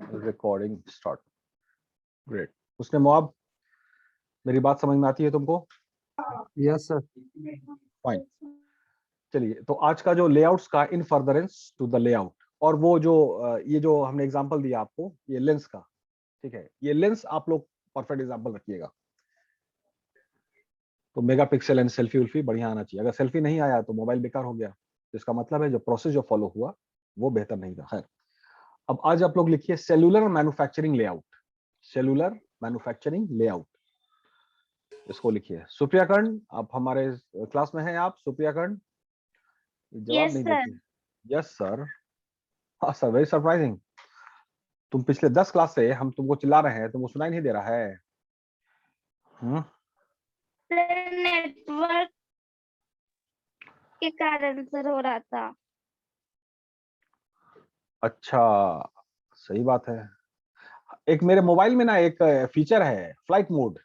Recording start. Great. उसने मुआब, मेरी बात समझ में आती है तुमको? Yes sir. फाइन। चलिए, तो आज का जो लेआउट्स का in furtherance to the layout, और वो जो ये जो हमने एग्जांपल दिया आपको, ये लेंस का, ठीक है, ये लेंस आप लोग परफेक्ट एग्जांपल रखिएगा। तो मेगा पिक्सल एंड सेल्फी उल्फी बढ़िया आना चाहिए। अगर सेल्फी नहीं आया तो मोबाइल बेकार हो गया। तो इसका मतलब है जो प्रोसेस जो फॉलो हुआ वो बेहतर नहीं था। खैर, अब आज आप लोग लिखिए cellular manufacturing layout. Cellular manufacturing layout, इसको लिखिए। सुप्रिया कर्ण, आप हमारे क्लास में हैं? आप सुप्रिया कर्ण जवाब यस नहीं सर। देती। Yes sir. हाँ सर, वेरी सरप्राइजिंग। तुम पिछले 10 क्लास से हम तुमको चिल्ला रहे हैं, तुमको सुनाई नहीं दे रहा है? नेटवर्क के कारण सर हो रहा था। अच्छा, सही बात है। एक मेरे मोबाइल में ना एक फीचर है फ्लाइट मोड,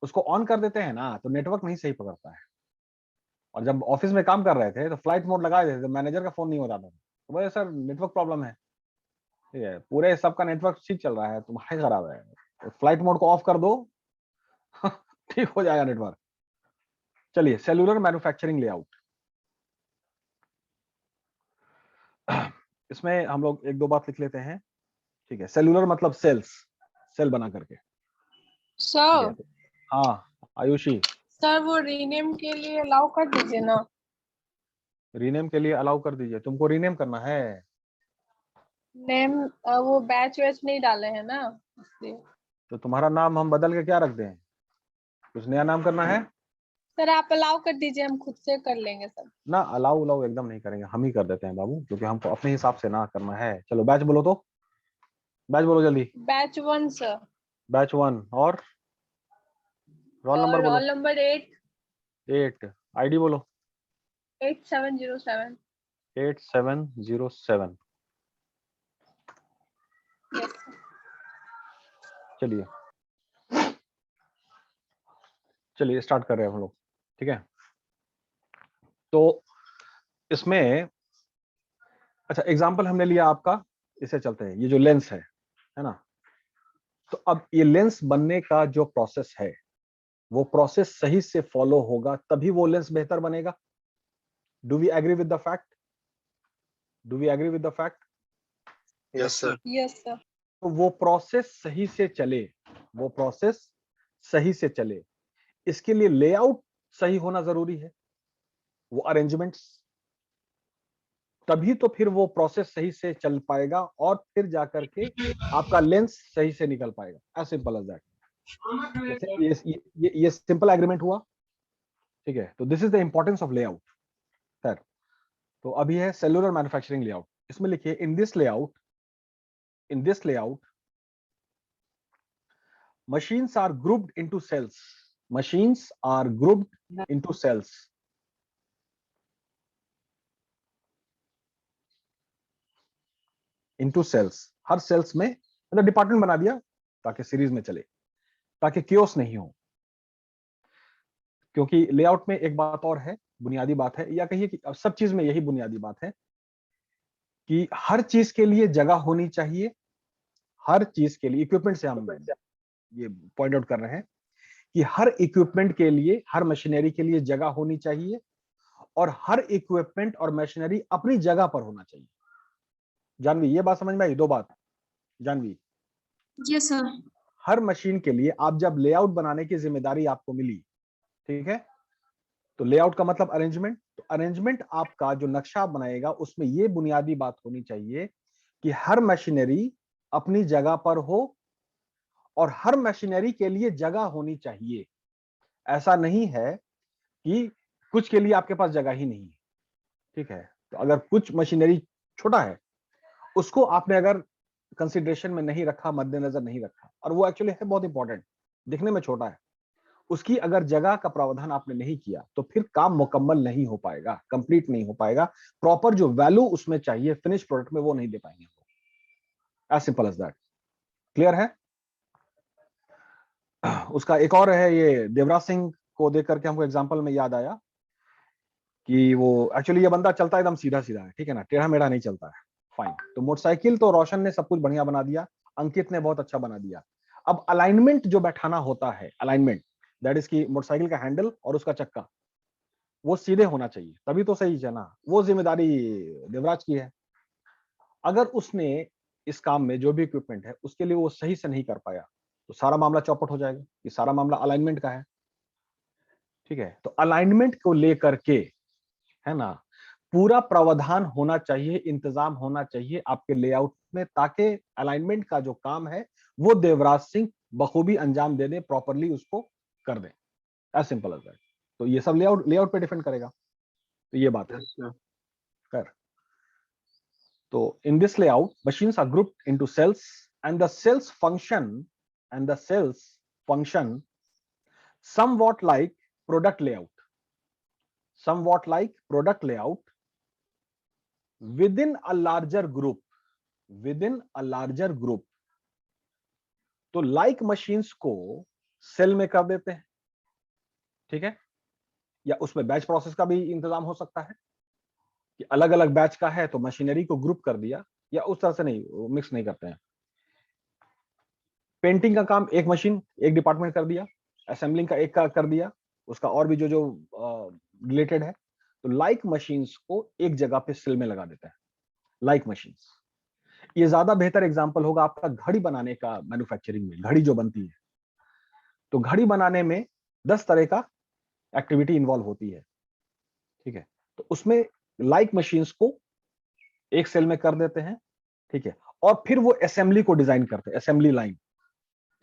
उसको ऑन कर देते हैं ना तो नेटवर्क नहीं सही पकड़ता है। और जब ऑफिस में काम कर रहे थे तो फ्लाइट मोड लगाए देते थे, मैनेजर का फोन नहीं हो रहा था, तो बोले सर नेटवर्क प्रॉब्लम है। ठीक है, पूरे सबका नेटवर्क ठीक चल रहा है, तुम्हारा खराब है, तो फ्लाइट मोड को ऑफ कर दो ठीक हो जाएगा नेटवर्क। चलिए, सेलुलर मैन्युफैक्चरिंग लेआउट, इसमें हम लोग एक दो बात लिख लेते हैं। ठीक है, सेलुलर मतलब सेल्स, सेल बना करके। सर हाँ आयुषी, सर वो रीनेम के लिए अलाउ कर दीजिए ना। रीनेम के लिए अलाउ कर दीजिए। तुमको रीनेम करना है? नेम वो बैच वैच नहीं डाले हैं ना, इसलिए। तो तुम्हारा नाम हम बदल के क्या रख दें? कुछ नया नाम करना है? सर आप अलाउ कर दीजिए, हम खुद से कर लेंगे सब। ना, अलाउ अलाउ एकदम नहीं करेंगे, हम ही कर देते हैं बाबू, क्योंकि हमको अपने हिसाब से ना करना है। चलो बैच बोलो, तो बैच बोलो जल्दी। Batch 1 sir. बैच 1। और रोल नंबर बोलो। Roll number 8 8। आईडी बोलो। 8707। 8707। Yes sir. चलिए चलिए स्टार्ट कर रहे हैं हम लोग। ठीक है, तो इसमें अच्छा एग्जांपल हमने लिया आपका, इसे चलते हैं। ये जो लेंस है ना, तो अब ये लेंस बनने का जो प्रोसेस है, वो प्रोसेस सही से फॉलो होगा तभी वो लेंस बेहतर बनेगा। Do we agree with the fact? Do we agree with the fact? Yes sir. Yes sir. तो वो प्रोसेस सही से चले, वो प्रोसेस सही से चले, इसके लिए लेआउट सही होना जरूरी है, वो अरेंजमेंट्स, तभी तो फिर वो प्रोसेस सही से चल पाएगा और फिर जाकर के आपका लेंस सही से निकल पाएगा। As simple as that. ये सिंपल एग्रीमेंट हुआ। ठीक है, तो this is the importance of layout. Sir, तो अभी है सेलुलर मैन्युफैक्चरिंग लेआउट। इसमें लिखिए in this layout, in this layout machines are grouped into cells. Machines are grouped into cells. Into cells. Her sales में मतलब डिपार्टमेंट बना दिया ताकि सीरीज में चले, ताकि क्योस नहीं हो। क्योंकि लेआउट में एक बात और है, बुनियादी बात है, या कहिए कि सब चीज में यही बुनियादी बात है कि हर चीज के लिए जगह होनी चाहिए। हर चीज के लिए, इक्विपमेंट से हम ये पॉइंट आउट कर रहे हैं कि हर इक्विपमेंट के लिए, हर मशीनरी के लिए जगह होनी चाहिए, और हर इक्विपमेंट और मशीनरी अपनी जगह पर होना चाहिए। जानवी, ये बात समझ में आई? दो बात जानवी। Yes sir. हर मशीन के लिए आप जब लेआउट बनाने की जिम्मेदारी आपको मिली, ठीक है, तो लेआउट का मतलब अरेंजमेंट। तो अरेंजमेंट आपका जो नक्शा बनाएगा उसमें ये बुनियादी बात होनी चाहिए कि हर मशीनरी अपनी जगह पर हो और हर मशीनरी के लिए जगह होनी चाहिए। ऐसा नहीं है कि कुछ के लिए आपके पास जगह ही नहीं है। ठीक है, तो अगर कुछ मशीनरी छोटा है, उसको आपने अगर कंसिडरेशन में नहीं रखा, मद्देनजर नहीं रखा, और वो एक्चुअली है बहुत इंपॉर्टेंट, दिखने में छोटा है, उसकी अगर जगह का प्रावधान आपने नहीं किया तो फिर काम मुकम्मल नहीं हो पाएगा, कंप्लीट नहीं हो पाएगा। प्रॉपर जो वैल्यू उसमें चाहिए फिनिश प्रोडक्ट में, वो नहीं दे पाएंगे। As simple as that. Clear है? उसका एक और है, ये देवराज सिंह को देख करके हमको एग्जाम्पल में याद आया कि वो एक्चुअली ये बंदा चलता एकदम सीधा सीधा है, ठीक है ना, टेढ़ा मेढ़ा नहीं चलता है। फाइन। तो मोटरसाइकिल तो रोशन ने सब कुछ बढ़िया बना दिया, अंकित ने बहुत अच्छा बना दिया। अब अलाइनमेंट जो बैठाना होता है, अलाइनमेंट दैट इज की मोटरसाइकिल का हैंडल और उसका चक्का वो सीधे होना चाहिए, तभी तो सही है ना। वो जिम्मेदारी देवराज की है। अगर उसने इस काम में जो भी इक्विपमेंट है उसके लिए वो सही से नहीं कर पाया तो सारा मामला चौपट हो जाएगा। ये सारा मामला अलाइनमेंट का है, ठीक है। तो अलाइनमेंट को लेकर के, है ना, पूरा प्रावधान होना चाहिए, इंतजाम होना चाहिए आपके लेआउट में, ताकि अलाइनमेंट का जो काम है वो देवराज सिंह बखूबी अंजाम दे दे, प्रॉपरली उसको कर दे। As simple as that. तो ये सब लेआउट पे डिपेंड करेगा। तो ये बात है। Yes, sir. कर तो in this layout machines are grouped into cells and the cells function somewhat like product layout within a larger group तो like machines को सेल में कर देते हैं, ठीक है। या उसमें बैच प्रोसेस का भी इंतजाम हो सकता है कि अलग अलग बैच का है तो मशीनरी को ग्रुप कर दिया, या उस तरह से नहीं, मिक्स नहीं करते हैं। पेंटिंग का काम एक मशीन एक डिपार्टमेंट कर दिया, असेंबलिंग का एक का कर दिया, उसका और भी जो जो रिलेटेड है। तो लाइक मशीन्स को एक जगह पे सेल में लगा देता है, लाइक मशीन्स। ये ज्यादा बेहतर एग्जांपल होगा आपका घड़ी बनाने का। मैन्युफैक्चरिंग में घड़ी जो बनती है, तो घड़ी बनाने में 10 तरह का एक्टिविटी इन्वॉल्व होती है, ठीक है। तो उसमें लाइक मशीन्स को एक सेल में कर देते हैं, ठीक है। और फिर वो असेंबली को डिजाइन करते हैं, असेंबली लाइन।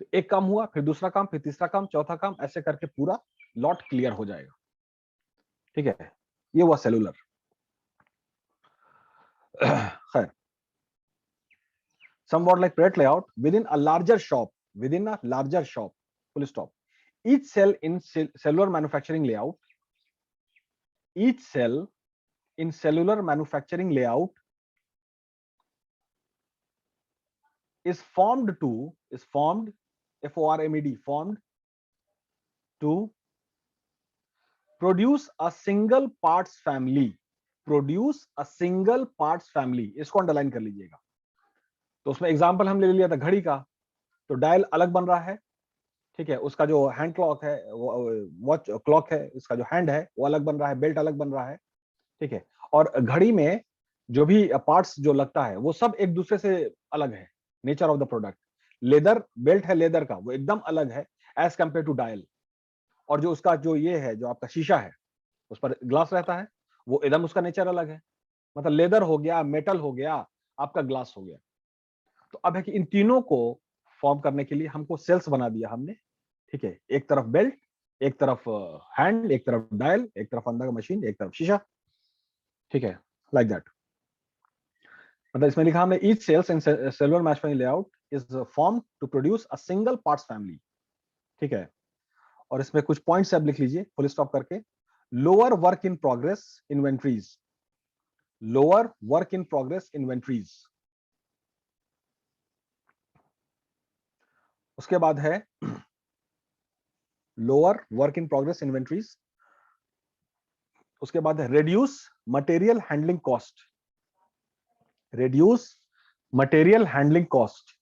तो एक काम हुआ, फिर दूसरा काम, फिर तीसरा काम, चौथा काम, ऐसे करके पूरा लॉट क्लियर हो जाएगा, ठीक है। ये हुआ सेलुलर। खैर, somewhat like Pret layout within a larger shop, full stop. Each cell in cellular manufacturing layout, each cell in cellular manufacturing layout is formed formed to produce a single parts family, इसको underline कर लीजिएगा। तो उसमें example हम ले लिया था घड़ी का, तो डायल अलग बन रहा है, ठीक है। उसका जो हैंड क्लॉक है, वॉच क्लॉक है, इसका जो हैंड है वो अलग बन रहा है, बेल्ट अलग बन रहा है, ठीक है। और घड़ी में जो भी पार्ट्स जो लगता है वो सब एक दूसरे से अलग है, nature of the product. Leather belt है, लेदर का वो एकदम अलग है एज कंपेयर टू डायल। और जो उसका जो ये है, जो आपका शीशा है उस पर ग्लास रहता है, वो एकदम उसका नेचर अलग है। मतलब लेदर हो गया, मेटल हो गया, आपका ग्लास हो गया। तो अब है कि इन तीनों को फॉर्म करने के लिए हमको सेल्स बना दिया हमने, ठीक है। एक तरफ बेल्ट, एक तरफ हैंड, एक तरफ डायल, एक तरफ अंदर का मशीन, एक तरफ शीशा, ठीक है, लाइक दैट। मतलब इसमें लिखा हमने each cells in cellular manufacturing layout is form to produce a single parts family, ठीक है। और इसमें कुछ पॉइंट्स अब लिख लीजिए फुल स्टॉप करके। Lower work in progress inventories, उसके बाद है lower work in progress inventories. उसके बाद है रिड्यूस मटेरियल हैंडलिंग कॉस्ट,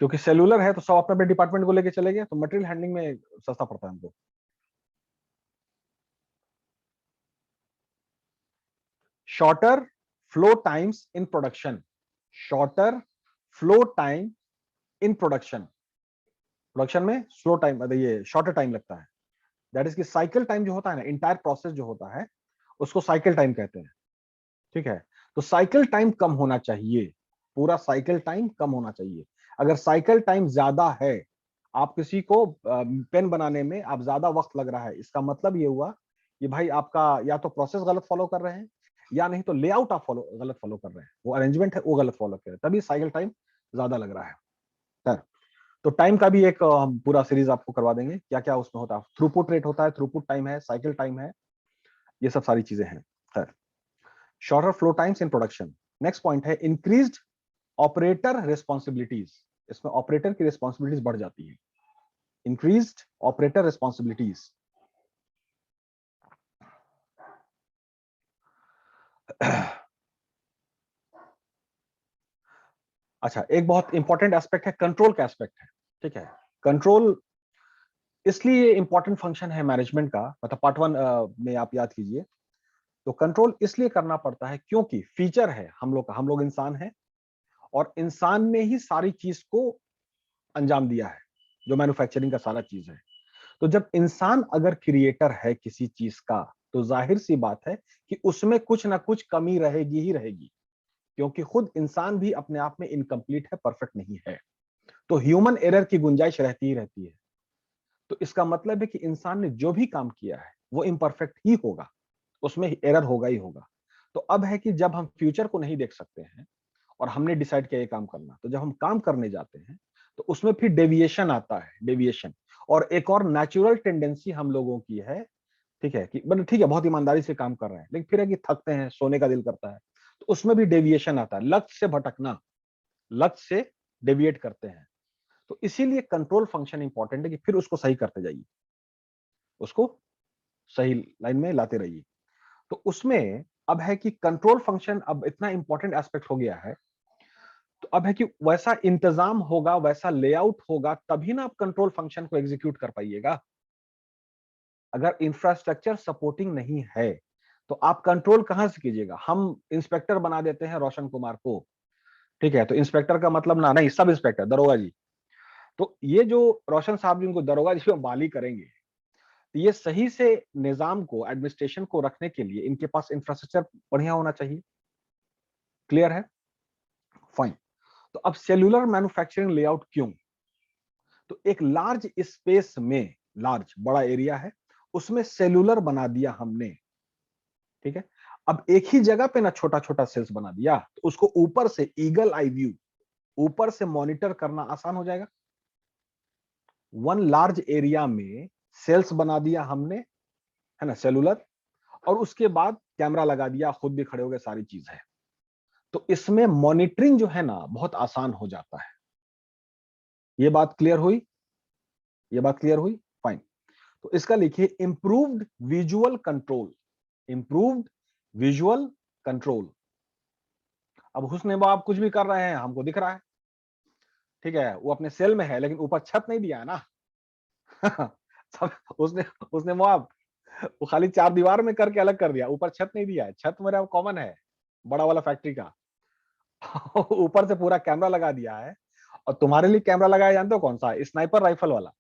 क्योंकि सेलुलर है तो सब अपने अपने डिपार्टमेंट को लेके चले गए, तो मटेरियल हैंडलिंग में सस्ता पड़ता है हमको। Shorter flow times in production, production में स्लो टाइम, ये शॉर्टर टाइम लगता है। दैट इज की साइकिल टाइम जो होता है ना, इंटायर प्रोसेस जो होता है उसको साइकिल टाइम कहते हैं, ठीक है। तो साइकिल टाइम कम होना चाहिए, पूरा साइकिल टाइम कम होना चाहिए। अगर साइकिल टाइम ज्यादा है, आप किसी को पेन बनाने में आप ज्यादा वक्त लग रहा है, इसका मतलब ये हुआ कि भाई आपका या तो प्रोसेस गलत फॉलो कर रहे हैं, या नहीं तो लेआउट आप गलत फॉलो कर रहे हैं, वो अरेंजमेंट है वो गलत फॉलो कर रहे हैं, तभी साइकिल टाइम ज्यादा लग रहा है। तो टाइम का भी एक हम पूरा सीरीज आपको करवा देंगे, क्या क्या उसमें होता है। थ्रूपुट रेट होता है, थ्रूपुट टाइम है, साइकिल टाइम है, ये सब सारी चीजें हैं। खैर, shorter flow times in production. Next point है इंक्रीज्ड ऑपरेटर रिस्पॉन्सिबिलिटीज, इसमें ऑपरेटर की रिस्पॉन्सिबिलिटीज बढ़ जाती है। इंक्रीज्ड ऑपरेटर रिस्पॉन्सिबिलिटीज, अच्छा, एक बहुत इंपॉर्टेंट एस्पेक्ट है, कंट्रोल का एस्पेक्ट है। ठीक है, कंट्रोल इसलिए इंपॉर्टेंट फंक्शन है मैनेजमेंट का, मतलब पार्ट 1 में आप याद कीजिए। तो कंट्रोल इसलिए करना पड़ता है क्योंकि फीचर है हम लोग इंसान हैं, और इंसान ने ही सारी चीज को अंजाम दिया है, जो मैन्युफैक्चरिंग का सारा चीज है। तो जब इंसान अगर क्रिएटर है किसी चीज का, तो जाहिर सी बात है कि उसमें कुछ ना कुछ कमी रहेगी ही रहेगी, क्योंकि खुद इंसान भी अपने आप में इनकम्प्लीट है, परफेक्ट नहीं है। तो ह्यूमन एरर की गुंजाइश रहती ही रहती है। तो इसका मतलब है कि इंसान ने जो भी काम किया है वो इम्परफेक्ट ही होगा, उसमें एरर होगा ही होगा। तो अब है कि जब हम फ्यूचर को नहीं देख सकते हैं और हमने डिसाइड किया ये काम करना, तो जब हम काम करने जाते हैं तो उसमें फिर डेविएशन आता है, डेविएशन। और एक और नेचुरल टेंडेंसी हम लोगों की है, ठीक है, कि मतलब ठीक है बहुत ईमानदारी से काम कर रहे हैं, लेकिन फिर है कि थकते हैं, सोने का दिल करता है, तो उसमें भी डेविएशन आता है, लक्ष्य से भटकना, लक्ष्य से डेविएट करते हैं। तो इसीलिए कंट्रोल फंक्शन इंपॉर्टेंट है कि फिर उसको सही करते जाइए, उसको सही लाइन में लाते रहिए। तो उसमें अब है कि कंट्रोल फंक्शन अब इतना इंपॉर्टेंट एस्पेक्ट हो गया है, तो अब है कि वैसा इंतजाम होगा, वैसा लेआउट होगा, तभी ना आप कंट्रोल फंक्शन को एग्जीक्यूट कर पाइएगा। अगर इंफ्रास्ट्रक्चर सपोर्टिंग नहीं है तो आप कंट्रोल कहां से कीजिएगा? हम इंस्पेक्टर बना देते हैं रोशन कुमार को, ठीक है, तो इंस्पेक्टर का मतलब ना नहीं, सब इंस्पेक्टर, दरोगा जी। तो ये जो रोशन साहब जी उनको दरोगा जी में बहाली करेंगे, तो ये सही से निजाम को, एडमिनिस्ट्रेशन को रखने के लिए इनके पास इंफ्रास्ट्रक्चर बढ़िया होना चाहिए। क्लियर है? फाइन। तो अब सेल्यूलर मैन्युफैक्चरिंग लेआउट क्यों? तो एक लार्ज स्पेस में, लार्ज बड़ा एरिया है, उसमें सेल्यूलर बना दिया हमने, ठीक है। अब एक ही जगह पे ना छोटा छोटा सेल्स बना दिया, तो उसको ऊपर से ईगल आई व्यू, ऊपर से मॉनिटर करना आसान हो जाएगा। वन लार्ज एरिया में सेल्स बना दिया हमने, है ना, सेलुलर, और उसके बाद कैमरा लगा दिया, खुद भी खड़े हो गए, सारी चीज है। तो इसमें मॉनिटरिंग जो है ना बहुत आसान हो जाता है। ये बात क्लियर हुई? ये बात क्लियर हुई? फाइन। तो इसका लिखिए improved visual control, improved visual control. अब हुस्न आप कुछ भी कर रहे हैं, हमको दिख रहा है, ठीक है, वो अपने सेल में है, लेकिन ऊपर छत नहीं दिया है ना। सब उसने उसने वो खाली चार दीवार में करके अलग कर दिया, ऊपर छत नहीं दिया है। छत मेरा कॉमन है, बड़ा वाला फैक्ट्री का। ऊपर से पूरा कैमरा लगा दिया है, और तुम्हारे लिए कैमरा लगाया जानते हो कौन सा? स्नाइपर राइफल वाला।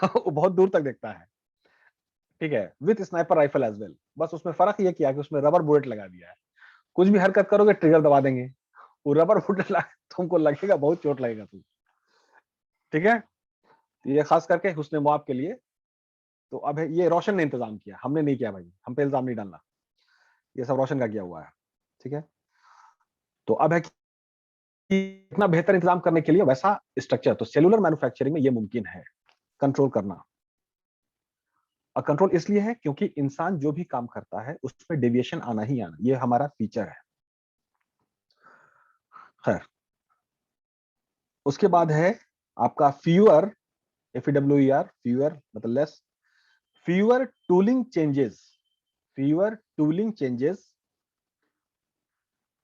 वो बहुत दूर तक देखता है, ठीक है, with sniper rifle as well. बस उसमें फर्क ये किया कि उसमें रबर बुलेट लगा दिया है, कुछ भी हरकत करोगे ट्रिगर दबा देंगे, वो रबर बुलेट तुमको लगेगा, बहुत चोट लगेगा तुम, ठीक है। तो ये खास करके हुस्न मुआब के लिए। तो अब ये रोशन ने इंतजाम किया, हमने नहीं किया भाई, हम पे इल्जाम नहीं डालना, ये सब रोशन का किया हुआ है, ठीक है। तो अब है कि इतना बेहतर इंतजाम करने के लिए वैसा स्ट्रक्चर, तो सेलुलर मैन्युफैक्चरिंग में ये मुमकिन है कंट्रोल करना। और कंट्रोल इसलिए है क्योंकि इंसान जो भी काम करता है उसमें डेविएशन आना ही आना, ये हमारा फीचर है। खैर, उसके बाद है आपका फ्यूअर, FEWER, फ्यूअर मतलब less, fewer tooling changes, fewer tooling changes.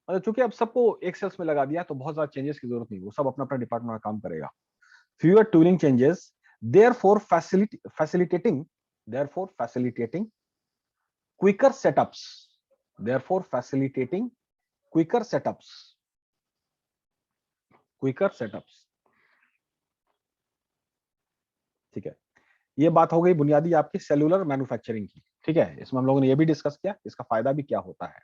मतलब चूंकि अब सबको एक सेल्स में लगा दिया तो बहुत ज्यादा चेंजेस की जरूरत नहीं, वो सब अपना अपना डिपार्टमेंट में काम करेगा। Fewer tooling changes, therefore facilitating, therefore facilitating quicker setups, therefore facilitating quicker setups, quicker setups, ठीक है। ये बात हो गई बुनियादी आपकी सेलुलर मैन्युफैक्चरिंग की, ठीक है। इसमें हम लोगों ने ये भी डिस्कस किया इसका फायदा भी क्या होता है।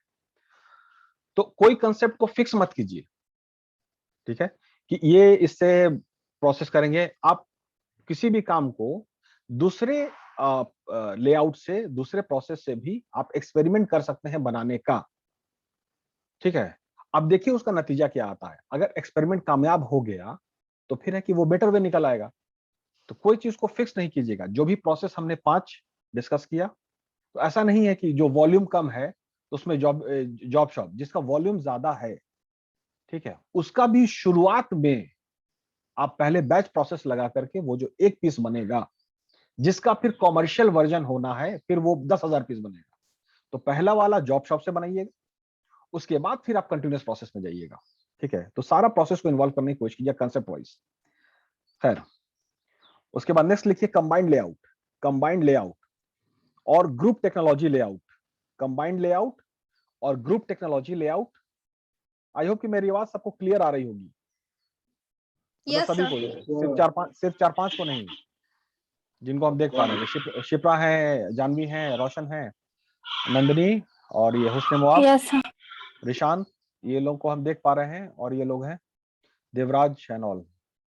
तो कोई कंसेप्ट को फिक्स मत कीजिए, ठीक है, कि ये इससे प्रोसेस करेंगे। आप किसी भी काम को दूसरे लेआउट से, दूसरे प्रोसेस से भी आप एक्सपेरिमेंट कर सकते हैं बनाने का, ठीक है। अब देखिए उसका नतीजा क्या आता है। अगर एक्सपेरिमेंट कामयाब हो गया तो फिर है कि वो बेटर वे निकल आएगा। तो कोई चीज को फिक्स नहीं कीजिएगा। जो भी प्रोसेस हमने 5 डिस्कस किया, तो ऐसा नहीं है कि जो वॉल्यूम कम है तो उसमें जॉब शॉप, जिसका वॉल्यूम ज्यादा है, ठीक है, उसका भी शुरुआत में आप पहले बैच प्रोसेस लगा करके वो जो एक पीस बनेगा, जिसका फिर कॉमर्शियल वर्जन होना है, फिर वो 10,000 पीस बनेगा, तो पहला वाला जॉब शॉप से बनाइएगा, उसके बाद फिर आप कंटिन्यूअस प्रोसेस में जाइएगा, ठीक है, तो सारा प्रोसेस को इन्वॉल्व करने की कोशिश कीजिए कंसेप्ट वाइज। खैर, उसके बाद नेक्स्ट लिखिए कंबाइंड लेआउट, कंबाइंड लेआउट और group technology layout, combined layout और group technology layout. I hope कि मेरी आवाज सबको क्लियर आ रही होगी, मतलब Yes, सभी sir. को, सिर्फ चार पांच को नहीं, जिनको हम देख पा रहे हैं। शिप्रा है, जानवी है, रोशन है, नंदिनी और ये हुस्न मुआब, Yes, sir. रिशांत, ये लोग को हम देख पा रहे हैं। और ये लोग हैं Devraj and all,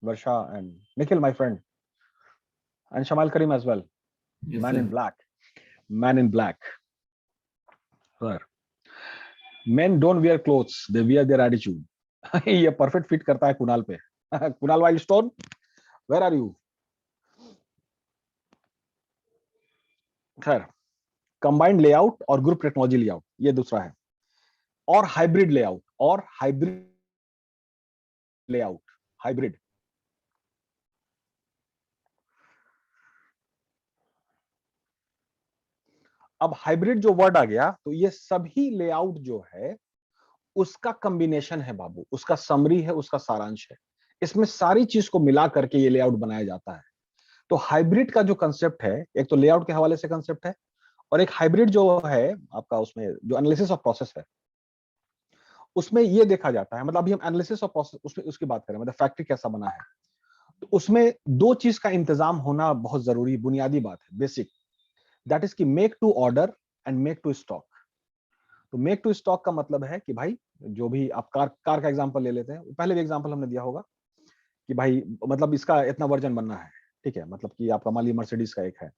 Varsha and Nikhil my friend and Shamal Karim as well, man in black, man in black. Sir, men don't wear clothes, they wear their attitude। ये परफेक्ट फिट करता है कुणाल पे। Kunal Wildstone, where are you? खैर, कंबाइंड लेआउट और group technology layout ये दूसरा है, और हाइब्रिड लेआउट, और हाइब्रिड लेआउट, हाइब्रिड। अब हाइब्रिड जो वर्ड आ गया, तो ये सभी लेआउट जो है उसका कॉम्बिनेशन है बाबू, उसका समरी है, उसका सारांश है। इसमें सारी चीज को मिला करके ये लेआउट बनाया जाता है। तो हाइब्रिड का जो कंसेप्ट है, एक तो लेआउट के हवाले से कंसेप्ट है, और एक हाइब्रिड जो है आपका, उसमें जो एनालिसिस ऑफ प्रोसेस है, उसमें ये देखा जाता है, मतलब अभी हम एनालिसिस ऑफ प्रोसेस उसमें उसकी बात करें, मतलब फैक्ट्री कैसा बना है, तो उसमें दो चीज का इंतजाम होना बहुत जरूरी, बुनियादी बात है, बेसिक, दैट इज कि make to order and make to stock. तो मेक टू स्टॉक का मतलब है कि भाई, जो भी आप कार का एग्जांपल ले लेते हैं, पहले भी एग्जांपल हमने दिया होगा कि भाई मतलब इसका इतना वर्जन बनना है, ठीक है, मतलब कि आपका मान लीजिए मर्सिडीज का एक है,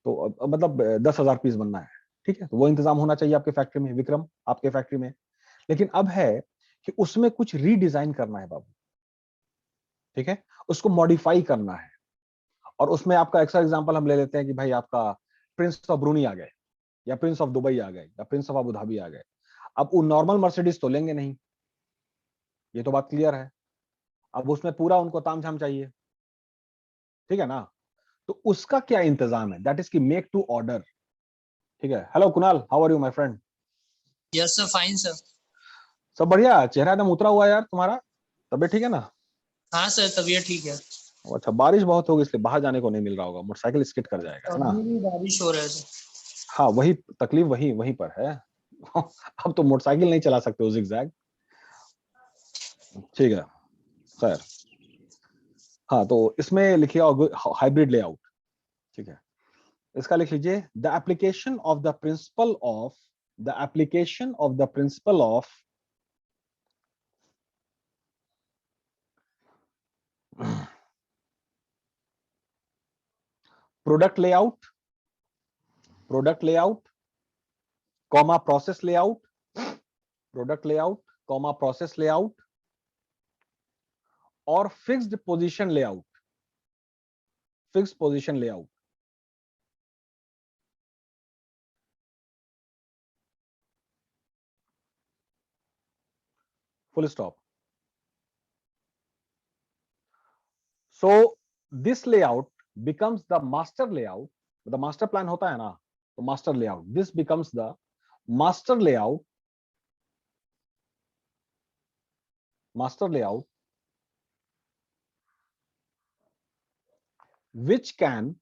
तो मतलब 10,000 पीस बनना है, ठीक है, तो वो इंतजाम होना चाहिए आपके फैक्ट्री में, विक्रम आपके फैक्ट्री में। लेकिन अब है कि उसमें कुछ रीडिजाइन करना है बाबू, ठीक है, उसको मॉडिफाई करना है। और उसमें आपका एक्स्ट्रा एग्जांपल हम ले लेते हैं कि भाई आपका प्रिंस ऑफ ब्रूनी आ गए, या प्रिंस ऑफ दुबई आ गए, या प्रिंस ऑफ अबू धाबी आ गए। अब वो नॉर्मल मर्सिडीज तो लेंगे नहीं, ये तो बात क्लियर है। अब उसमें पूरा उनको तामझाम चाहिए, ठीक है ना, तो उसका क्या इंतजाम है, दैट इज की मेक टू ऑर्डर। ठीक है, hello Kunal, how are you my friend? Yes sir, fine sir. सब बढ़िया, चेहरा एकदम उतरा हुआ है यार तुम्हारा, तबीयत ठीक है ना? हाँ सर, तबीयत ठीक है। अच्छा, बारिश बहुत होगी इसलिए बाहर जाने को नहीं मिल रहा होगा, मोटरसाइकिल स्किड कर जाएगा, है ना? अभी भी बारिश हो रहा है सर। हाँ, वही तकलीफ, वही वहीं पर है। अब तो मोटरसाइकिल नहीं चला सकते हो जिगजैग, ठीक है। खैर, हाँ, तो इसमें लिखिए हाइब्रिड लेआउट, ठीक है, इसका लिख लीजिए the application of the principle of, the application of the principle of product layout, product layout comma process layout, product layout comma process layout और fixed position layout, fixed position layout. Full stop. So this layout becomes the master layout, the master plan होता है ना, तो master layout, this becomes the master layout, master layout which can,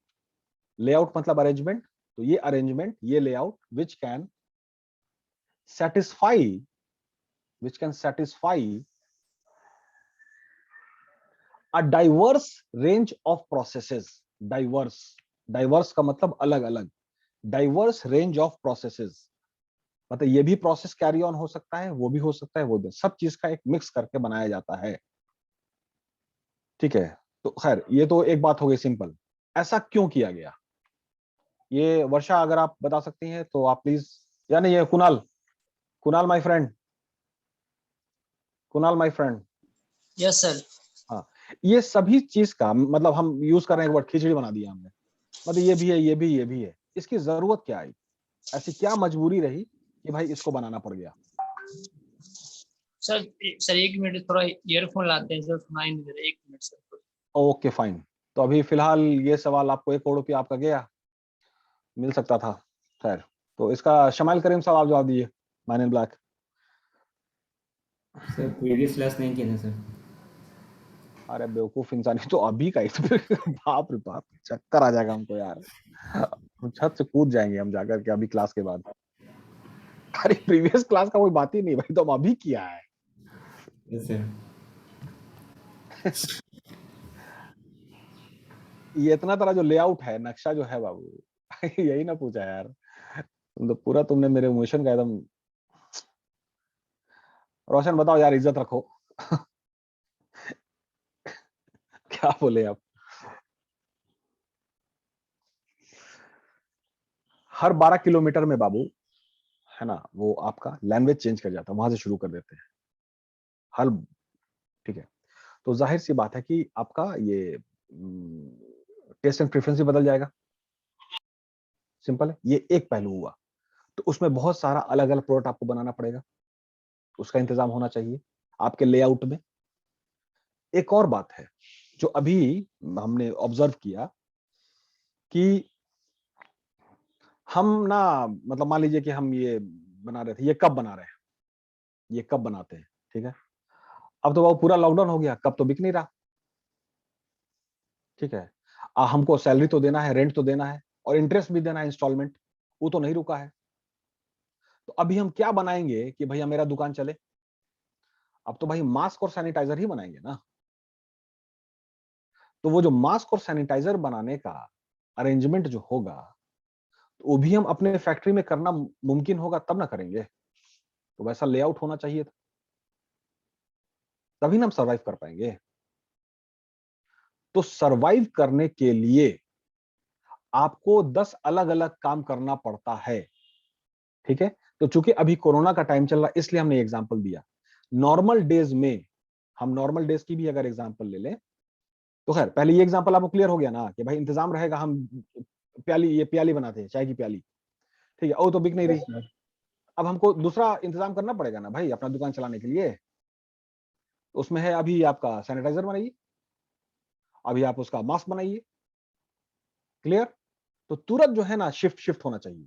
layout मतलब arrangement, तो ये arrangement, ये layout which can satisfy, which can satisfy a diverse range of processes, diverse, diverse का मतलब अलग अलग, diverse range of processes, मतलब ये भी प्रोसेस कैरी ऑन हो सकता है, वो भी हो सकता है, वो भी, सब चीज का एक मिक्स करके बनाया जाता है, ठीक है। तो खैर, ये तो एक बात हो गई सिंपल, ऐसा क्यों किया गया, ये वर्षा अगर आप बता सकती हैं तो आप प्लीज, यानी ये Kunal, Kunal my friend, Kunal my friend. Yes sir. हाँ, ये सभी चीज का मतलब हम यूज कर रहे हैं, एक बार खिचड़ी बना दिया हमने, मतलब ये भी है, ये भी, ये भी है, इसकी जरूरत क्या आई, ऐसी क्या मजबूरी रही कि भाई इसको बनाना पड़ गया? सर सर एक मिनट, थोड़ा ईयरफोन लाते हैं सर, सुनाई नहीं दे रहा, एक मिनट सर। ओके फाइन, तो अभी फिलहाल ये सवाल आपको 1 करोड़ रुपया आपका गया, मिल सकता था। खैर, तो इसका शमाइल करीम साहब आप जवाब दीजिए, man in black. Sir previous class नहीं किया था सर। अरे बेवकूफ इंसान, तो अभी का बाप रे बाप, चक्कर आ जाएगा हमको यार। हम छत से कूद जाएंगे हम जाकर के अभी क्लास के बाद। अरे प्रीवियस क्लास का कोई बात ही नहीं भाई, तो हम अभी किया है। Yes sir. ये इतना तरह जो लेआउट है, नक्शा जो है बाबू, यही ना पूछा यार। तो पूरा तुमने मेरे इमोशन का एकदम। रोशन बताओ यार, इज्जत रखो। क्या बोले आप? हर 12 किलोमीटर में बाबू, है ना, वो आपका लैंग्वेज चेंज कर जाता है, वहां से शुरू कर देते हैं हर। ठीक है, तो जाहिर सी बात है कि आपका ये टेस्ट एंड प्रेफरेंस भी बदल जाएगा। सिंपल है, ये एक पहलू हुआ। तो उसमें बहुत सारा अलग अलग प्रोडक्ट आपको बनाना पड़ेगा, उसका इंतजाम होना चाहिए आपके लेआउट में। एक और बात है जो अभी हमने ऑब्जर्व किया कि हम ना, मतलब मान लीजिए कि हम ये बना रहे थे, ये कब बना रहे हैं, ये कब बनाते हैं, ठीक है। अब तो वो पूरा लॉकडाउन हो गया, कब तो बिक नहीं रहा, ठीक है। हमको सैलरी तो देना है, रेंट तो देना है, और इंटरेस्ट भी देना है, इंस्टॉलमेंट, वो तो नहीं रुका है। तो अभी हम क्या बनाएंगे कि भैया मेरा दुकान चले? अब तो भाई मास्क और सैनिटाइजर ही बनाएंगे ना। तो वो जो मास्क और सैनिटाइजर बनाने का अरेंजमेंट जो होगा, तो वो भी हम अपने फैक्ट्री में करना मुमकिन होगा, तब ना करेंगे। तो वैसा लेआउट होना चाहिए था, तभी ना हम सरवाइव कर पाएंगे। तो सरवाइव करने के लिए आपको 10 अलग अलग काम करना पड़ता है, ठीक है। तो चूंकि अभी कोरोना का टाइम चल रहा है, इसलिए हमने एग्जांपल दिया। नॉर्मल डेज में, हम नॉर्मल डेज की भी अगर एग्जांपल ले लें, तो खैर पहले ये एग्जांपल आपको क्लियर हो गया ना कि भाई इंतजाम रहेगा। हम प्याली, ये प्याली बनाते हैं, चाय की प्याली, ठीक है, वो तो बिक नहीं रही। सर। अब हमको दूसरा इंतजाम करना पड़ेगा ना भाई अपना दुकान चलाने के लिए। उसमें है अभी आपका सैनिटाइजर बनाइए, अभी आप उसका मास्क बनाइए, क्लियर। तो तुरंत जो है ना शिफ्ट शिफ्ट होना चाहिए,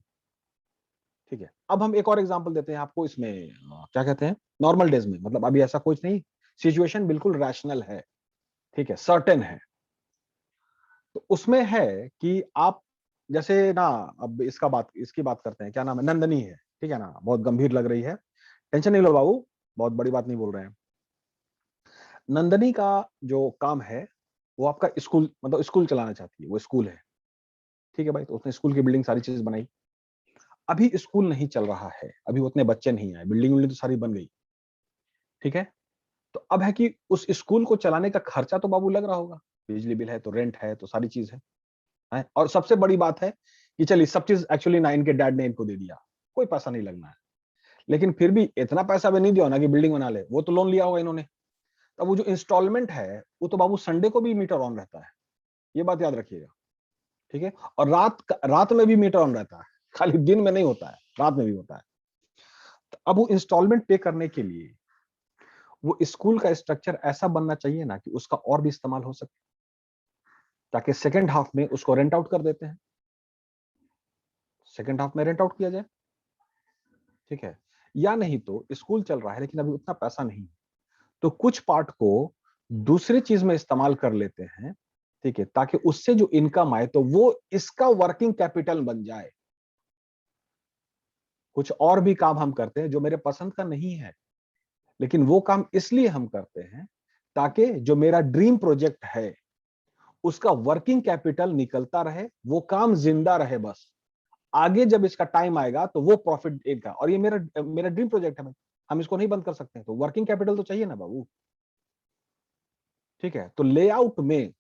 ठीक है। अब हम एक और एग्जांपल देते हैं आपको इसमें, क्या कहते हैं, नॉर्मल डेज में, मतलब अभी ऐसा कुछ नहीं, सिचुएशन बिल्कुल रैशनल है, ठीक है, सर्टेन है। तो उसमें है कि आप जैसे ना, अब इसकी बात करते हैं, क्या नाम है, नंदनी है, ठीक है ना, बहुत गंभीर लग रही है, टेंशन नहीं लो बाबू, बहुत बड़ी बात नहीं बोल रहे हैं। नंदनी का जो काम है, वो आपका स्कूल, मतलब स्कूल चलाना चाहती है, वो स्कूल है, ठीक है भाई। तो उसने स्कूल की बिल्डिंग सारी चीज बनाई। अभी स्कूल नहीं चल रहा है, अभी उतने बच्चे नहीं आए, बिल्डिंग बिल्डिंग तो सारी बन गई, ठीक है। तो अब है कि उस स्कूल को चलाने का खर्चा तो बाबू लग रहा होगा, बिजली बिल है, तो रेंट है, तो सारी चीज है। और सबसे बड़ी बात है कि चलिए सब चीज एक्चुअली ना इनके डैड ने इनको दे दिया, कोई पैसा नहीं लगना है। लेकिन फिर भी इतना पैसा भी नहीं दिया ना कि बिल्डिंग बना ले, वो तो लोन लिया होगा इन्होंने। अब वो जो इंस्टॉलमेंट है, वो तो बाबू संडे को भी मीटर ऑन रहता है, ये बात याद रखिएगा, ठीक है। और रात में भी मीटर ऑन रहता है, खाली दिन में नहीं होता है, रात में भी होता है। तो अब वो इंस्टॉलमेंट पे करने के लिए वो स्कूल का स्ट्रक्चर ऐसा बनना चाहिए ना कि उसका और भी इस्तेमाल हो सके, ताकि सेकेंड हाफ में उसको रेंट आउट कर देते हैं, सेकेंड हाफ में रेंट आउट किया जाए, ठीक है। या नहीं तो स्कूल चल रहा है लेकिन अभी उतना पैसा नहीं है, तो कुछ पार्ट को दूसरी चीज में इस्तेमाल कर लेते हैं, ठीक है, ताकि उससे जो इनकम आए तो वो इसका वर्किंग कैपिटल बन जाए। कुछ और भी काम हम करते हैं जो मेरे पसंद का नहीं है, लेकिन वो काम इसलिए हम करते हैं ताकि जो मेरा ड्रीम प्रोजेक्ट है उसका वर्किंग कैपिटल निकलता रहे, वो काम जिंदा रहे, बस आगे जब इसका टाइम आएगा तो वो प्रॉफिट देगा। और ये मेरा मेरा ड्रीम प्रोजेक्ट है भाई, हम इसको नहीं बंद कर सकते, तो वर्किंग कैपिटल तो चाहिए ना बाबू, ठीक है। तो लेआउट में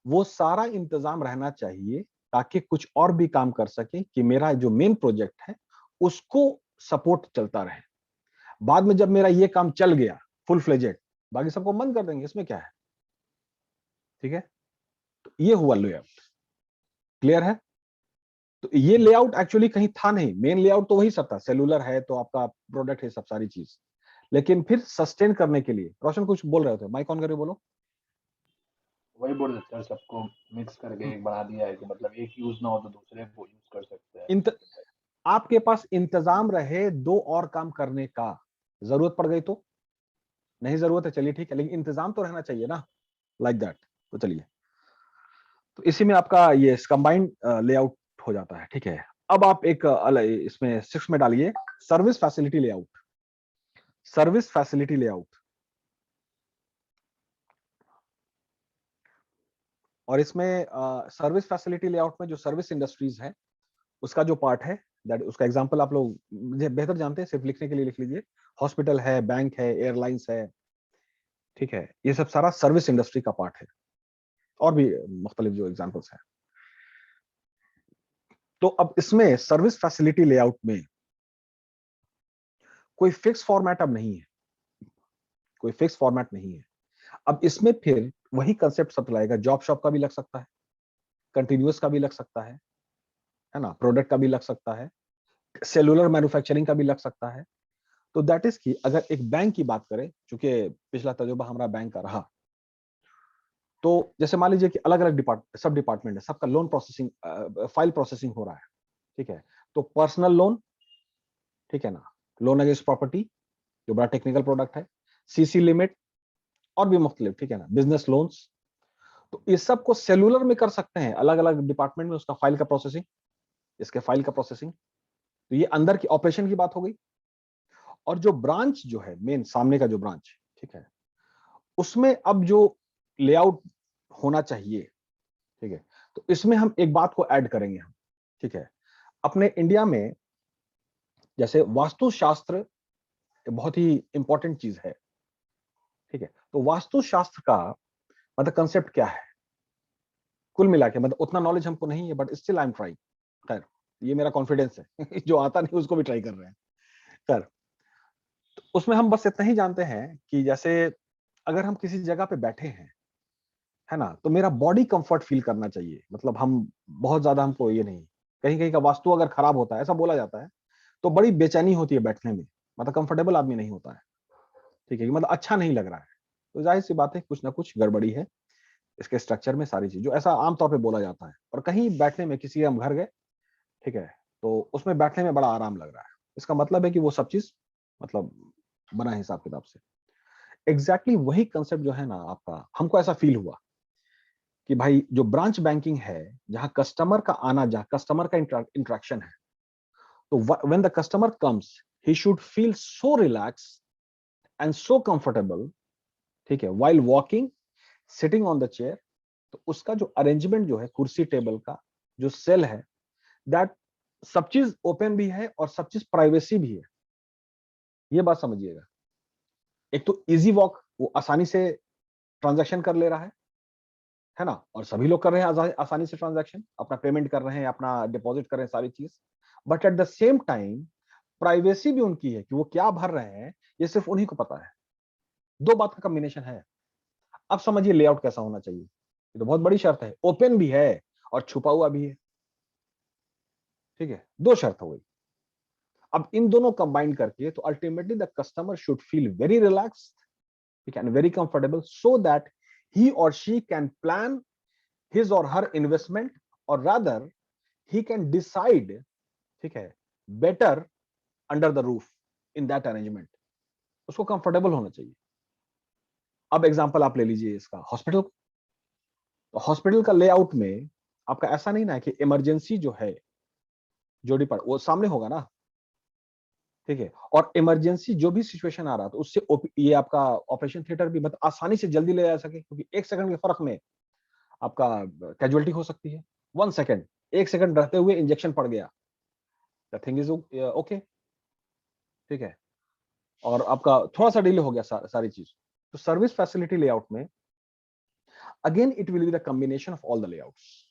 वो सारा इंतजाम रहना चाहिए ताकि कुछ और भी काम कर सके कि मेरा जो मेन प्रोजेक्ट है उसको सपोर्ट चलता रहे। बाद में जब मेरा ये काम चल गया फुल फ्लेजेड, बाकी सबको बंद कर देंगे, इसमें क्या है, ठीक है। तो ये हुआ लेआउट, क्लियर है। तो ये लेआउट एक्चुअली कहीं था नहीं, मेन लेआउट तो वही सब था, सेलुलर है तो आपका प्रोडक्ट है, सब सारी चीज। लेकिन फिर सस्टेन करने के लिए, रोशन कुछ बोल रहे थे, माइक ऑन करके बोलो। वही बोल रहे सर, सबको मिक्स करके एक बना दिया है कि मतलब एक यूज ना हो तो दूसरे को यूज कर सकते हैं। आपके पास इंतजाम रहे दो और काम करने का, जरूरत पड़ गई तो, नहीं जरूरत है चलिए ठीक है, लेकिन इंतजाम तो रहना चाहिए ना, लाइक दैट। तो चलिए, तो इसी में आपका ये कंबाइंड लेआउट हो जाता है, ठीक है। अब आप एक इसमें 6 में डालिए service facility layout. Service facility layout, और इसमें सर्विस फैसिलिटी लेआउट में जो सर्विस इंडस्ट्रीज है उसका जो पार्ट है, दैट उसका एग्जांपल आप लोग मुझे बेहतर जानते हैं, सिर्फ लिखने के लिए लिख लीजिए। हॉस्पिटल है, बैंक है, एयरलाइंस है, ठीक है, ये सब सारा सर्विस इंडस्ट्री का पार्ट है, और भी मुख्तलिफ जो एग्जांपल्स हैं। तो अब इसमें सर्विस फैसिलिटी लेआउट में कोई फिक्स फॉर्मेट अब नहीं है, कोई फिक्स फॉर्मेट नहीं है। अब इसमें फिर वही कंसेप्ट सब लाएगा, जॉब शॉप का भी लग सकता है, कंटिन्यूअस का भी लग सकता है ना, प्रोडक्ट का भी लग सकता है, सेलुलर मैन्युफैक्चरिंग का भी लग सकता है। तो दैट इज की अगर एक बैंक की बात करें, चूंकि पिछला तजुर्बा हमारा बैंक का रहा, तो जैसे मान लीजिए कि अलग अलग सब डिपार्टमेंट है, सबका लोन प्रोसेसिंग, फाइल प्रोसेसिंग हो रहा है, ठीक है। तो पर्सनल लोन, ठीक है ना, लोन अगेंस्ट प्रॉपर्टी जो बड़ा टेक्निकल प्रोडक्ट है, सीसी लिमिट और भी मुख्तलिफ, ठीक है ना, बिजनेस लोन्स। तो इस सब को सेलुलर में कर सकते हैं, अलग अलग डिपार्टमेंट में उसका फाइल का प्रोसेसिंग, इसके फाइल का प्रोसेसिंग। तो ये अंदर की ऑपरेशन की बात हो गई। और जो ब्रांच जो है मेन सामने का जो ब्रांच, ठीक है, उसमें अब जो लेआउट होना चाहिए, ठीक है, तो इसमें हम एक बात को ऐड करेंगे हम, ठीक है। अपने इंडिया में जैसे वास्तुशास्त्र बहुत ही इंपॉर्टेंट चीज है, ठीक है। तो वास्तुशास्त्र का मतलब कंसेप्ट क्या है, कुल मिला के मतलब उतना नॉलेज हमको नहीं है, but still I am trying. खैर, ये मेरा कॉन्फिडेंस है जो आता नहीं उसको भी ट्राई कर रहे हैं। खैर, तो उसमें हम बस इतना ही जानते हैं कि जैसे अगर हम किसी जगह पे बैठे हैं, है ना, तो मेरा बॉडी कंफर्ट फील करना चाहिए। मतलब हम बहुत ज्यादा हमको ये नहीं, कहीं कहीं का वास्तु अगर खराब होता है, ऐसा बोला जाता है, तो बड़ी बेचैनी होती है बैठने में, मतलब कंफर्टेबल आदमी नहीं होता है, ठीक है, मतलब अच्छा नहीं लग रहा है। तो जाहिर सी बात है कुछ ना कुछ गड़बड़ी है इसके स्ट्रक्चर में, सारी चीज जो ऐसा आमतौर पे बोला जाता है। और कहीं बैठने में किसी हम घर गए, ठीक है, तो उसमें बैठने में बड़ा आराम लग रहा है, इसका मतलब है कि वो सब चीज मतलब बना है हिसाब किताब से। एग्जैक्टली वही कंसेप्ट जो है ना आपका, हमको ऐसा फील हुआ कि भाई जो ब्रांच बैंकिंग है, जहां कस्टमर का आना, जहां कस्टमर का इंटरेक्शन है, तो when the customer comes he should feel so relax and so comfortable, ठीक है, while walking, sitting on the chair. तो उसका जो अरेंजमेंट जो है, कुर्सी टेबल का जो सेल है, दैट सब चीज ओपन भी है और सब चीज प्राइवेसी भी है। ये बात समझिएगा। एक तो इजी वॉक, वो आसानी से ट्रांजैक्शन कर ले रहा है ना, और सभी लोग कर रहे हैं आसानी से ट्रांजैक्शन, अपना पेमेंट कर रहे हैं, अपना डिपॉजिट कर रहे हैं, सारी चीज। But at the same time privacy भी उनकी है कि वो क्या भर रहे हैं, ये सिर्फ उन्हीं को पता है। दो बात का कॉम्बिनेशन है। अब समझिए लेआउट कैसा होना चाहिए, ये तो बहुत बड़ी शर्त है, ओपन भी है और छुपा हुआ भी है, ठीक है, दो शर्त हो गई। अब इन दोनों कंबाइन करके तो ultimately the customer should feel very relaxed, ठीक है, and very comfortable, so that he or she can plan his or her investment, or rather he can decide, ठीक है, better under the roof in that arrangement। उसको comfortable होना चाहिए। अब example आप ले लीजिए इसका, हॉस्पिटल। तो हॉस्पिटल का लेआउट में आपका ऐसा नहीं ना है कि इमरजेंसी जो है, जो डिपार्ट वो सामने होगा ना, ठीक है, और इमरजेंसी जो भी सिचुएशन आ रहा तो उससे ये आपका ऑपरेशन थिएटर भी मतलब आसानी से जल्दी ले जा सके, क्योंकि 1 सेकंड के फर्क में आपका कैजुअलिटी हो सकती है। 1 सेकंड, 1 सेकंड रहते हुए इंजेक्शन पड़ गया, द थिंग इज ओके, ठीक है, और आपका थोड़ा सा डिले हो गया सारी चीज। तो सर्विस फैसिलिटी लेआउट में again it will be the combination of all the layouts,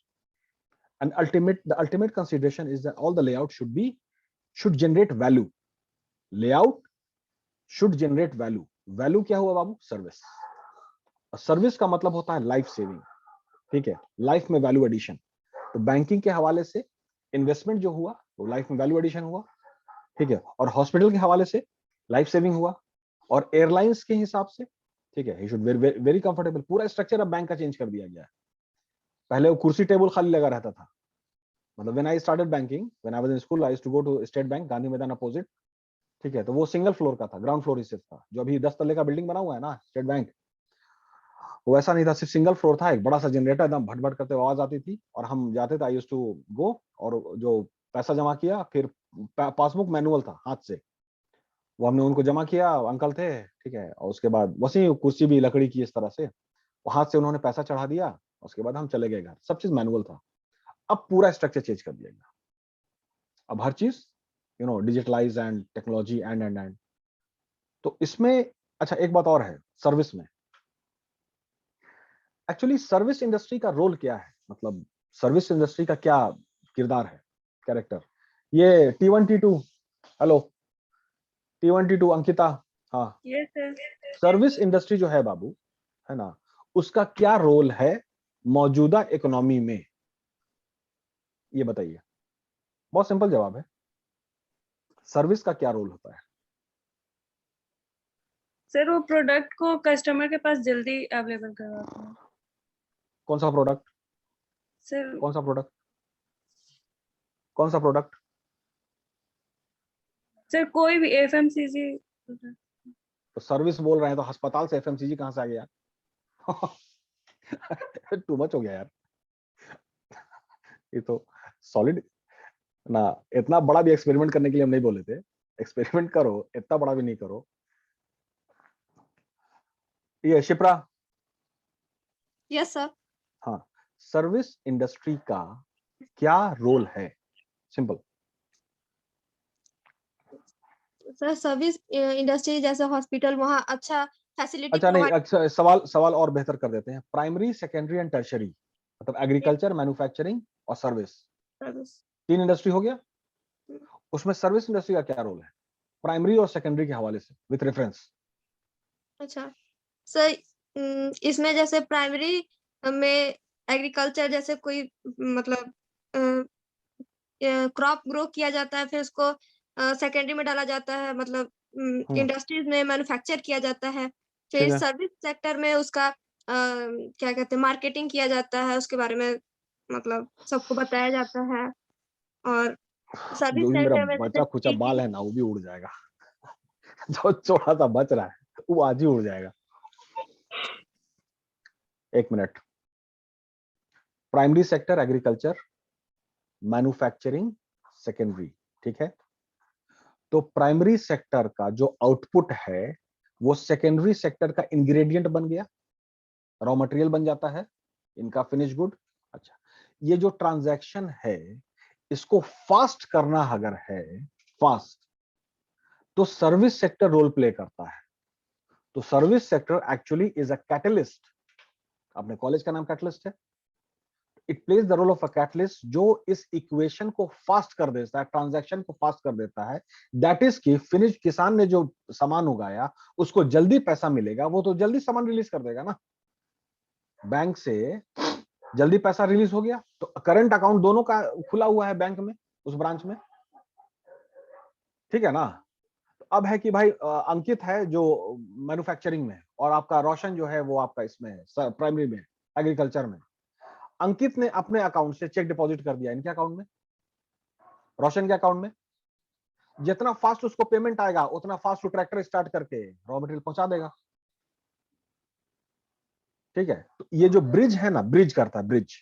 and the ultimate consideration is that all the layout should generate value. Layout should generate value. Value क्या हुआ बाबू? Service. Service का मतलब होता है life saving, ठीक है, life में value addition. तो बैंकिंग के हवाले से इन्वेस्टमेंट जो हुआ तो लाइफ में वैल्यू एडिशन हुआ, ठीक है, और हॉस्पिटल के हवाले से लाइफ सेविंग हुआ, और एयरलाइंस के हिसाब से, ठीक है, ही शुड वेरी कंफर्टेबल। पूरा स्ट्रक्चर अब बैंक का चेंज कर दिया गया है। पहले वो कुर्सी टेबल खाली लगा रहता था, मतलब when I started banking, when I was in school, I used to go to state bank, Gandhi Maidan opposite, ठीक है, तो वो सिंगल फ्लोर का था, ग्राउंड फ्लोर ही सिर्फ था। जो अभी 10 तल्ले का बिल्डिंग बना हुआ है ना स्टेट बैंक, वो ऐसा नहीं था, सिर्फ सिंगल फ्लोर था। एक बड़ा सा जनरेटर, एकदम भट भट करते आवाज आती थी, और हम जाते थे, आई यूज्ड टू गो, और जो पैसा जमा किया, फिर पासबुक मैनुअल था हाथ से, वो हमने उनको जमा किया, अंकल थे, ठीक है, और उसके बाद वैसे ही कुर्सी भी लकड़ी की इस तरह से, वो हाथ से उन्होंने पैसा चढ़ा दिया, उसके बाद हम चले गए घर। सब चीज मैनुअल था। अब पूरा स्ट्रक्चर चेंज कर दिया गया, अब हर चीज डिजिटलाइज एंड टेक्नोलॉजी एंड। तो इसमें अच्छा एक बात और है, सर्विस में एक्चुअली सर्विस इंडस्ट्री का रोल क्या है, मतलब सर्विस इंडस्ट्री का क्या किरदार है, कैरेक्टर। ये T1 T2, hello T1 T2 Ankita, हाँ, यस सर। सर्विस इंडस्ट्री जो है बाबू, है ना, उसका क्या रोल है मौजूदा इकोनॉमी में, ये बताइए। बहुत सिंपल जवाब है, सर्विस का क्या रोल होता है। सर वो प्रोडक्ट को कस्टमर के पास जल्दी अवेलेबल करवाते हैं। कौन सा प्रोडक्ट, सर कौन सा प्रोडक्ट, कौन सा प्रोडक्ट। सर कोई भी FMCG। तो सर्विस बोल रहे हैं तो अस्पताल से FMCG कहां से आ गया टू मच हो गया यार, ये तो सॉलिड ना। इतना बड़ा भी एक्सपेरिमेंट करने के लिए हम नहीं बोले थे, एक्सपेरिमेंट करो, इतना बड़ा भी नहीं करो। ये शिप्रा, यस सर। हाँ, सर्विस इंडस्ट्री का क्या रोल है, सिंपल। सर सर्विस इंडस्ट्री जैसे हॉस्पिटल, वहाँ अच्छा फैसिलिटी अच्छा नहीं, प्रोवाइड। अच्छा, सवाल और बेहतर कर देते हैं। प्राइमरी, सेकेंडरी एंड टर्शरी, मतलब एग्रीकल्चर, मैन्युफैक्चरिंग और सर्विस, तीन इंडस्ट्री हो गया। उसमें सर्विस इंडस्ट्री का क्या रोल है प्राइमरी और सेकेंडरी के हवाले से, विथ रेफरेंस। अच्छा सर, इसमें जैसे प्राइमरी में एग्रीकल्चर जैसे कोई मतलब क्रॉप ग्रो किया जाता है, फिर उसको सेकेंडरी में डाला जाता है, मतलब इंडस्ट्रीज में मैन्युफैक्चर किया जाता है। ठीक फिर है, सर्विस सेक्टर में उसका क्या कहते हैं, मार्केटिंग किया जाता है, उसके बारे में मतलब सबको बताया जाता है। और सर्विस जो भी मेरा सेक्टर में जैसे बचा खुचा बाल है ना, वो भी उड़ जाएगा जो थोड़ा सा बच रहा है वो आज ही उड़ जाएगा। एक minute. Primary sector agriculture, manufacturing, secondary, ठीक है। तो प्राइमरी सेक्टर का जो आउटपुट है वो सेकेंडरी सेक्टर का इंग्रेडिएंट बन गया, रॉ मटेरियल बन जाता है, इनका फिनिश गुड। अच्छा, ये जो ट्रांजैक्शन है इसको फास्ट करना अगर है, फास्ट, तो सर्विस सेक्टर रोल प्ले करता है। तो service sector actually is a catalyst. अपने कॉलेज का नाम कैटलिस्ट है। It plays the role of a catalyst, जो इस इक्वेशन को फास्ट कर देता है, ट्रांजैक्शन को फास्ट कर देता है। दैट इज कि फिनिश, किसान ने जो सामान उगाया उसको जल्दी पैसा मिलेगा, वो तो जल्दी सामान रिलीज कर देगा ना, बैंक से जल्दी पैसा रिलीज हो गया, तो करंट अकाउंट दोनों का खुला हुआ है बैंक में, उस ब्रांच में, ठीक है ना। अब है कि भाई अंकित है जो मैन्युफैक्चरिंग में, और आपका रोशन जो है वो आपका इसमें है प्राइमरी में, एग्रीकल्चर में। अंकित ने अपने अकाउंट से चेक डिपॉजिट कर दिया इनके अकाउंट में, रोशन के अकाउंट में। जितना फास्ट उसको पेमेंट आएगा उतना फास्ट वो ट्रैक्टर स्टार्ट करके रॉ मटेरियल पहुंचा देगा, ठीक है। तो ये जो ब्रिज है ना, ब्रिज करता है, ब्रिज।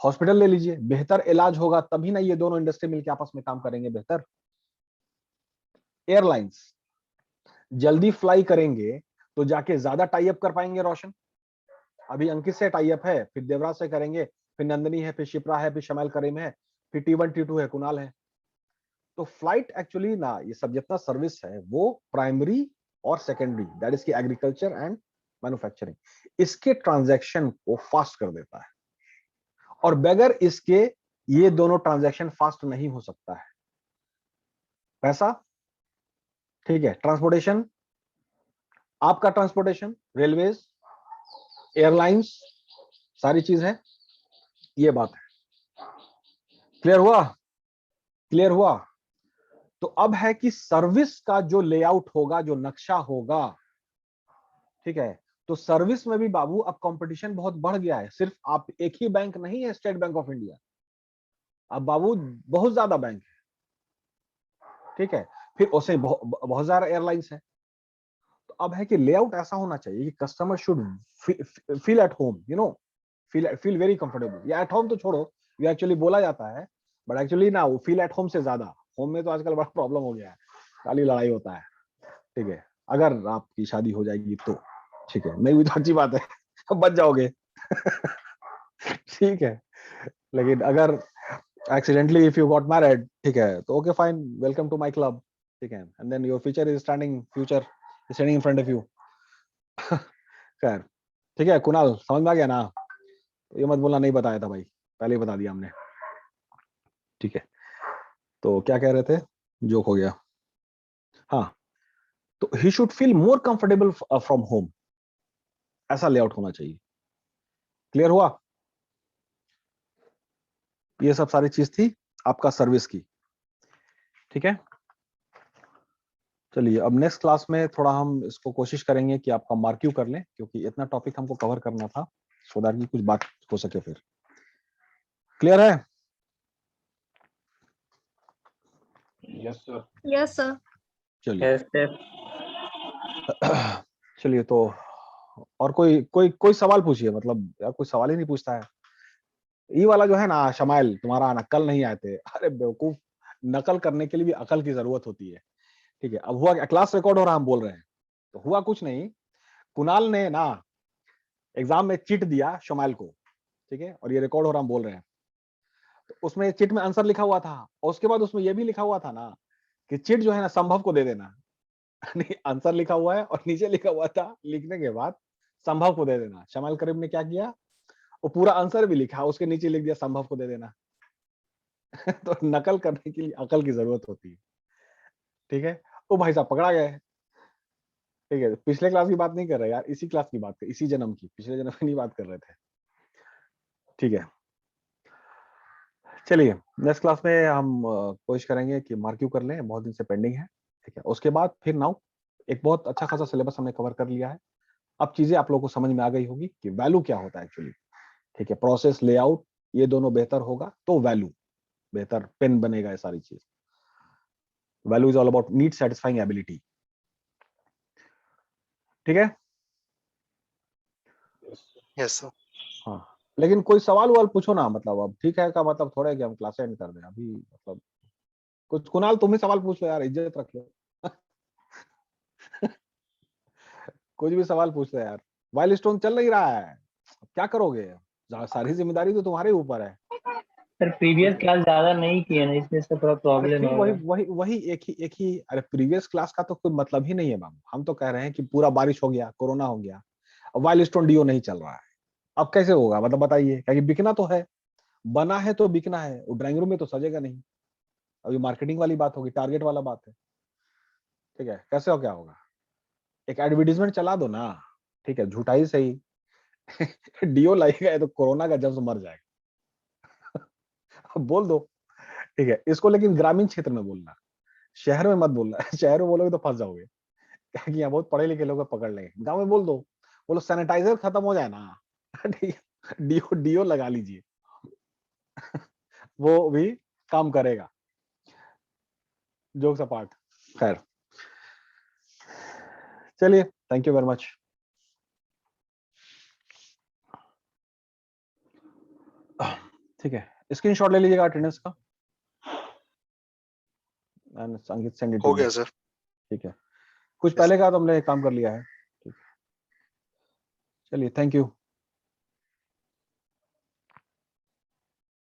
हॉस्पिटल ले लीजिए, बेहतर इलाज होगा तभी ना ये दोनों इंडस्ट्री मिलकर आपस में काम करेंगे बेहतर। एयरलाइंस जल्दी फ्लाई करेंगे तो जाके ज्यादा टाई अप कर पाएंगे रोशन। अभी अंकित से टाई अप है, फिर देवराज से करेंगे, फिर नंदनी है, फिर शिप्रा है, फिर शमैल करीम है, फिर T1 T2 है, कुणाल है। तो फ्लाइट एक्चुअली ना, ये सब जितना सर्विस है वो प्राइमरी और सेकेंडरी, दैट इज की एग्रीकल्चर एंड मैन्युफैक्चरिंग, इसके ट्रांजैक्शन को फास्ट कर देता है। और बगैर इसके ये दोनों ट्रांजैक्शन फास्ट नहीं हो सकता है। पैसा, ठीक है, ट्रांसपोर्टेशन, आपका ट्रांसपोर्टेशन, रेलवेज, एयरलाइंस, सारी चीज है, ये बात है। क्लियर हुआ, क्लियर हुआ। तो अब है कि सर्विस का जो लेआउट होगा, जो नक्शा होगा, ठीक है, तो सर्विस में भी बाबू अब कंपटीशन बहुत बढ़ गया है। सिर्फ आप एक ही बैंक नहीं है, स्टेट बैंक ऑफ इंडिया, अब बाबू बहुत ज्यादा बैंक है, ठीक है। फिर उससे बहुत सारा एयरलाइंस है। तो अब है कि लेआउट ऐसा होना चाहिए कि customer should feel at home, you know, feel very comfortable. या एट होम तो छोड़ो, ये एक्चुअली बोला जाता है, बट एक्चुअली ना, वो फील एट होम से ज्यादा, होम में तो आजकल बड़ा प्रॉब्लम हो गया है, खाली लड़ाई होता है। ठीक है, अगर आपकी शादी हो जाएगी तो ठीक है, नहीं हुई तो अच्छी बात है, बच जाओगे। ठीक है, लेकिन अगर accidentally if you got married, ठीक है, तो okay fine, welcome to my club, ठीक है, and then your future is standing in front of you। खैर, ठीक है कुणाल, समझ में आ गया ना? तो ये मत बोलना नहीं बताया था भाई, पहले ही बता दिया हमने। ठीक है, तो क्या कह रहे थे, जोक हो गया। हाँ, तो he should feel more comfortable from home, ऐसा लेआउट होना चाहिए। क्लियर हुआ? ये सब सारी चीज थी आपका सर्विस की। ठीक है, चलिए अब नेक्स्ट क्लास में थोड़ा हम इसको कोशिश करेंगे कि आपका मार्क्यू कर लें, क्योंकि इतना टॉपिक हमको कवर करना था, सो दैट की कुछ बात हो सके फिर। क्लियर है? Yes sir. Yes sir. चलिए Yes, sir. चलिए, तो और कोई सवाल पूछिए, मतलब यार कोई सवाल ही नहीं पूछता है। ये वाला जो है ना, शमाइल तुम्हारा नकल नहीं आए थे, अरे बेवकूफ, नकल करने के लिए भी अकल की जरूरत होती है। ठीक है, अब हुआ क्या, क्लास रिकॉर्ड हो रहा, हम बोल रहे हैं, तो हुआ कुछ नहीं, कुणाल ने ना एग्जाम में चिट दिया शमाइल को, ठीक है, और ये रिकॉर्ड हो रहा, हम बोल रहे हैं, तो उसमें चिट में आंसर लिखा हुआ था, और उसके बाद उसमें ये भी लिखा हुआ था ना कि चिट जो है ना संभव को दे देना। नहीं, आंसर लिखा हुआ है और नीचे लिखा हुआ था लिखने के बाद संभव को दे देना। शमाइल करीम ने क्या किया, वो पूरा आंसर भी लिखा, उसके नीचे लिख दिया संभव को दे देना। तो नकल करने के लिए अकल की जरूरत होती है। ठीक है, ओ भाई साहब पकड़ा गए। ठीक है, पिछले क्लास की बात नहीं कर रहे यार, इसी क्लास की बात कर, इसी जन्म की, पिछले जन्म की नहीं बात कर रहे थे। ठीक है, चलिए नेक्स्ट क्लास में हम कोशिश करेंगे कि मार्क्यू कर लें, बहुत दिन से पेंडिंग है। ठीक है, उसके बाद फिर नाउ एक बहुत अच्छा खासा सिलेबस हमने कवर कर लिया है। अब चीजें आप लोगों को समझ में आ गई होगी कि वैल्यू क्या होता है एक्चुअली। ठीक है, प्रोसेस, लेआउट, ये दोनों बेहतर होगा तो वैल्यू बेहतर, पेन बनेगा, ये सारी चीज। Value is all about need satisfying ability. ठीक है, यस सर। हाँ, लेकिन कोई सवाल वाल पूछो ना, मतलब अब ठीक है का मतलब थोड़ा है कि हम क्लास एंड कर दें अभी, मतलब कुछ कुणाल तुम ही सवाल पूछ लो यार, इज्जत रख लो। कुछ भी सवाल पूछ लो यार, वाइल्ड स्टोन चल नहीं रहा है, क्या करोगे, सारी जिम्मेदारी तो तुम्हारे ऊपर है। सर प्रीवियस क्लास ज्यादा नहीं किए ना, इसमें से थोड़ा अरे प्रॉब्लम फिर हो वही रहा है। वही वही एक ही, अरे प्रीवियस क्लास का तो कोई मतलब ही नहीं है बाबू। हम तो कह रहे हैं कि पूरा बारिश हो गया, कोरोना हो गया, अब वाइल्ड स्टोन डीओ नहीं चल रहा है, अब कैसे होगा, मतलब बताइए, क्योंकि बिकना तो है, बना है तो बिकना है, वो ड्राइंग रूम में तो सजेगा नहीं। अभी मार्केटिंग वाली बात होगी, टारगेट वाला बात है। ठीक है, कैसे हो, क्या होगा, एक एडवर्टीजमेंट चला दो ना, ठीक है, झूठा ही सही। डीओ लगेगा तो कोरोना का जब से मर जाएगा। अब बोल दो, ठीक है, इसको लेकिन ग्रामीण क्षेत्र में बोलना, शहर में मत बोलना। शहर में बोलोगे तो फंस जाओगे, क्या कि यहाँ बहुत पढ़े लिखे लोग पकड़ लेंगे। गांव में बोल दो, बोलो सैनिटाइजर खत्म हो जाए ना, ठीक है, डीओ डीओ लगा लीजिए, वो भी काम करेगा। जोक्स अपार्ट, खैर चलिए, थैंक यू वेरी मच। ठीक है, स्क्रीनशॉट ले लीजिएगा अटेंडेंस का, एंड संगीत सेंड इट टू हो मी। गया सर। ठीक है, कुछ Yes, पहले का तो हमने काम कर लिया है। ठीक है, चलिए, थैंक यू।